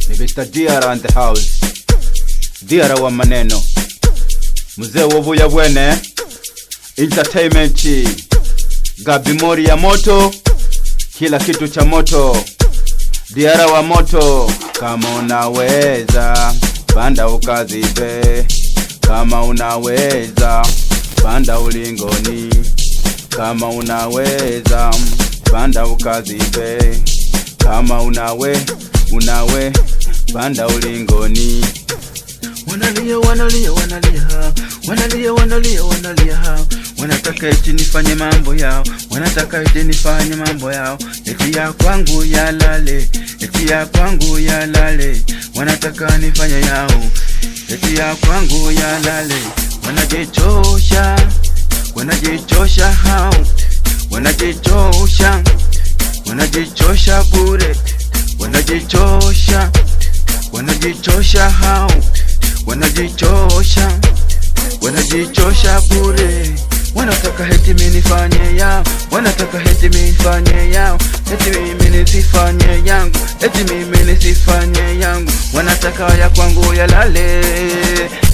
Ni Mr. Diara and the house. Diara wa maneno. Mzee wovuya bwene. Entertainment. Gabi mori ya moto. Kila kitu cha moto. Diara wa moto. Kama unaweza panda ukazibe. Kama unaweza panda ulingoni. Kama unaweza panda ukazibe. Kama unawe panda ulingoni. Wanalia wanataka eti nifanye mambo yao, wanataka eti nifanye mambo yao, eti ya kwangu ya lale, eti ya kwangu ya lale, wanataka nifanye yao, eti ya kwangu ya lale. Wanajichosha hao, wanajichosha bure, wanajichosha hao, wanajichosha bure. Wanataka heti mimi nifanye yao, wanataka heti mimi nifanye yao, heti mimi nisifanye yangu, heti mimi nisifanye yangu. Wanataka ya kwangu ya lale,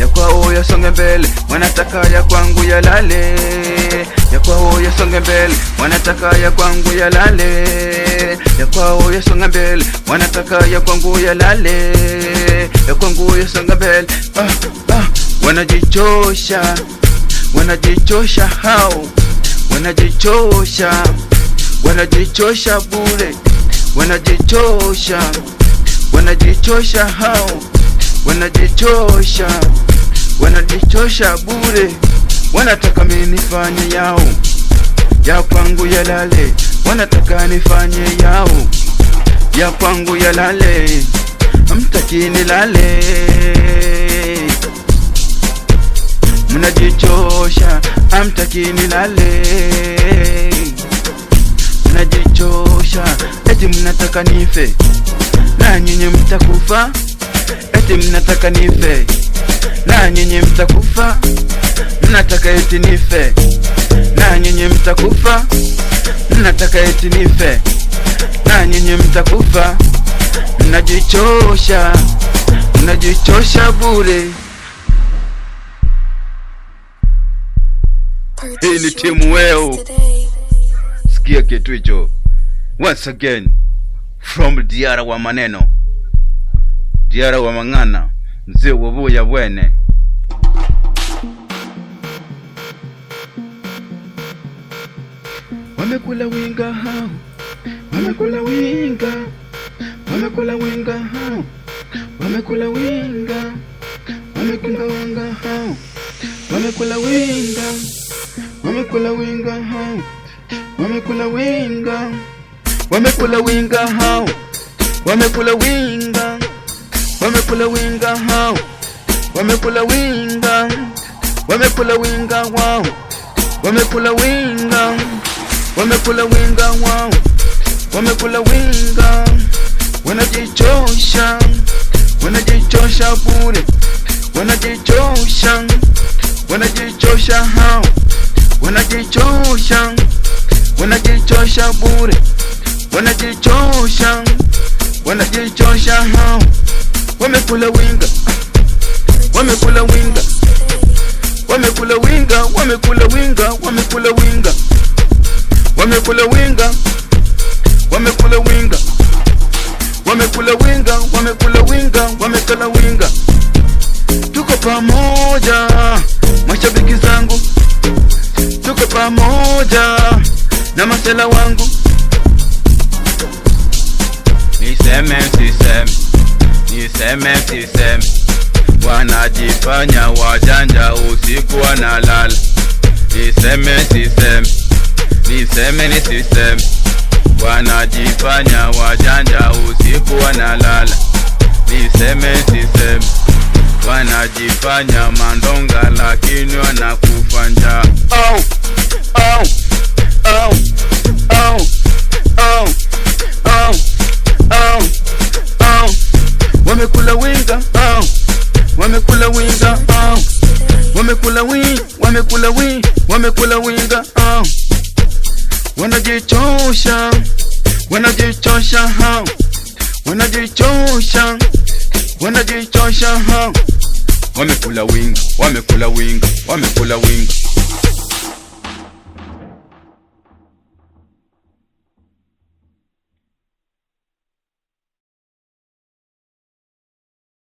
ya kwao yasonge mbele. Wanataka ya kwangu ya lale, ya kwao yasonge mbele. Wanataka ya kwangu ya lale, ya kwao yasonge mbele. Wanataka ya kwangu ya lale, ya kwangu yasonge mbele. Wanajichosha hao, wanajichosha bure, wanajichosha hao, wanajichosha bure. Wanataka mimi nifanye yao, ya kwangu ya lale, wanataka nifanye yao, ya kwangu ya lale, hamtaki nilale. Mnajichosha, hamtaki nilale. Mnajichosha, eti mnataka nife, na nyinyi mtakufa. Eti mnataka nife, na nyinyi mtakufa. Mnataka eti nife, na nyinyi mtakufa. Mnataka eti nife, na nyinyi mtakufa. Mnajichosha bure. Hii ni timu weo. Sikia kitu hicho. Once again from Diara wa maneno, Diara wa mangana, mzee wovuya bwene. Wamekula winga hao, wamekula winga, wamekula winga hao, wamekula winga, wamekula winga hao, wamekula winga, wamekula winga hao, wamekula winga, wamekula winga hao, wamekula winga, wamekula winga hao, wamekula winga, wamekula winga wao, wamekula winga, wamekula winga wao, wamekula winga. Wanajichosha bure, wanajichosha hao, wanajichosha bure, wanajichosha hao. Wamekula winga, wamekula winga, wamekula winga, wamekula winga, wamekula winga, wamekula winga, wamekula winga, wamekula winga, wamekula winga, wamekula winga. Tuko pamoja mashabiki zangu, tuko pamoja na masela wangu. Niseme wanajifanya wajanja usiku wanalala. Niseme wanajifanya wajanja usiku wanalala. Niseme wanajifanya mandonga lakini wanakufa njaa. Wamekula winga, wamekula winga, wamekula winga. Wanajichosha hao, wanajichosha wamekula winga, wamekula winga, wamekula winga.